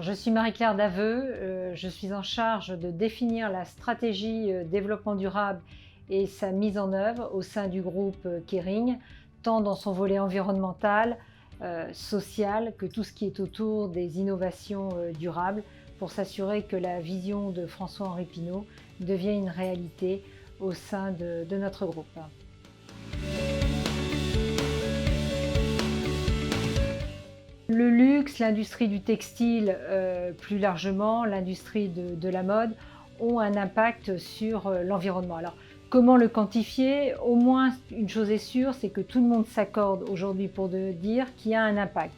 Je suis Marie-Claire Daveux, je suis en charge de définir la stratégie développement durable et sa mise en œuvre au sein du groupe Kering, tant dans son volet environnemental, social, que tout ce qui est autour des innovations durables, pour s'assurer que la vision de François-Henri Pinault devient une réalité au sein de notre groupe. Le luxe, l'industrie du textile, plus largement, l'industrie de la mode, ont un impact sur l'environnement. Alors, comment le quantifier? Au moins, une chose est sûre, c'est que tout le monde s'accorde aujourd'hui pour dire qu'il y a un impact.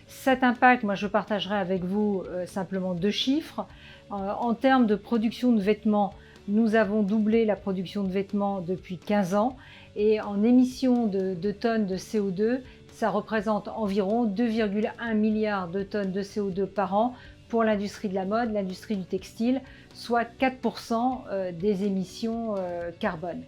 Cet impact, moi, je partagerai avec vous simplement deux chiffres. En termes de production de vêtements, nous avons doublé la production de vêtements depuis 15 ans et en émissions de tonnes de CO2, ça représente environ 2,1 milliards de tonnes de CO2 par an pour l'industrie de la mode, l'industrie du textile, soit 4% des émissions carbone.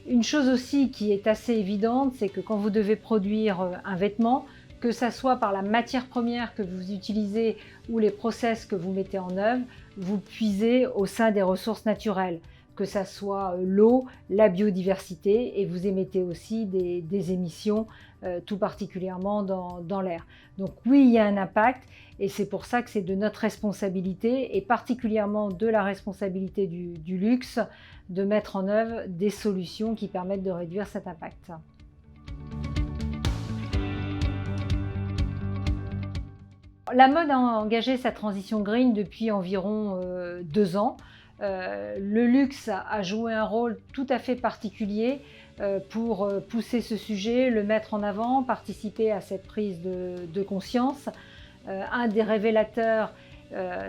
Une chose aussi qui est assez évidente, c'est que quand vous devez produire un vêtement, que ce soit par la matière première que vous utilisez ou les process que vous mettez en œuvre, vous puisez au sein des ressources naturelles, que ce soit l'eau, la biodiversité, et vous émettez aussi des émissions, tout particulièrement dans l'air. Donc oui, il y a un impact, et c'est pour ça que c'est de notre responsabilité, et particulièrement de la responsabilité du luxe, de mettre en œuvre des solutions qui permettent de réduire cet impact. La mode a engagé sa transition green depuis environ 2 ans. Le luxe a joué un rôle tout à fait particulier pour pousser ce sujet, le mettre en avant, participer à cette prise de conscience. Un des révélateurs,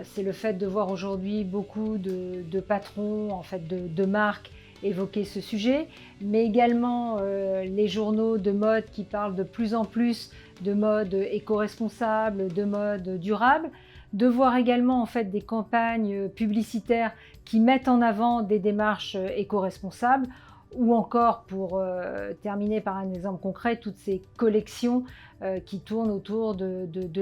c'est le fait de voir aujourd'hui beaucoup de patrons, en fait, de marques évoquer ce sujet, mais également les journaux de mode qui parlent de plus en plus de mode éco-responsable, de mode durable, de voir également en fait des campagnes publicitaires qui mettent en avant des démarches éco-responsables, ou encore, pour terminer par un exemple concret, toutes ces collections qui tournent autour de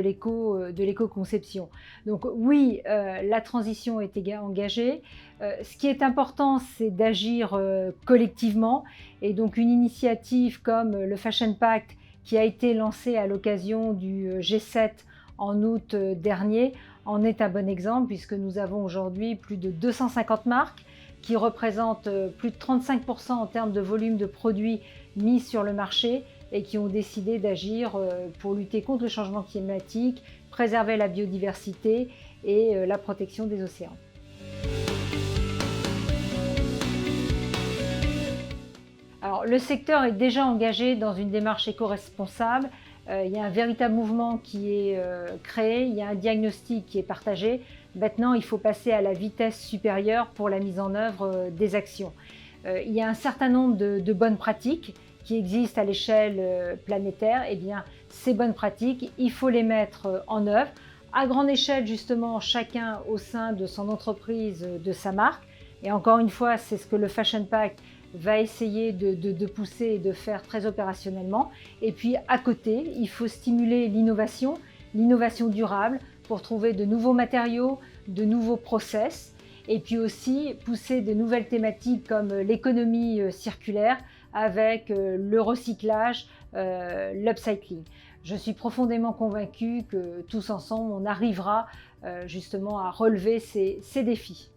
l'éco-conception. Donc oui, la transition est engagée. Ce qui est important, c'est d'agir collectivement, et donc une initiative comme le Fashion Pact, qui a été lancée à l'occasion du G7 en août dernier, en est un bon exemple, puisque nous avons aujourd'hui plus de 250 marques qui représentent plus de 35% en termes de volume de produits mis sur le marché, et qui ont décidé d'agir pour lutter contre le changement climatique, préserver la biodiversité et la protection des océans. Alors, le secteur est déjà engagé dans une démarche éco-responsable. Il y a un véritable mouvement qui est créé, il y a un diagnostic qui est partagé. Maintenant, il faut passer à la vitesse supérieure pour la mise en œuvre des actions. Il y a un certain nombre de bonnes pratiques qui existent à l'échelle planétaire. Eh bien, ces bonnes pratiques, il faut les mettre en œuvre à grande échelle, justement, chacun au sein de son entreprise, de sa marque. Et encore une fois, c'est ce que le Fashion Pact va essayer de pousser et de faire très opérationnellement. Et puis à côté, il faut stimuler l'innovation durable, pour trouver de nouveaux matériaux, de nouveaux process, et puis aussi pousser de nouvelles thématiques comme l'économie circulaire, avec le recyclage, l'upcycling. Je suis profondément convaincue que tous ensemble, on arrivera justement à relever ces défis.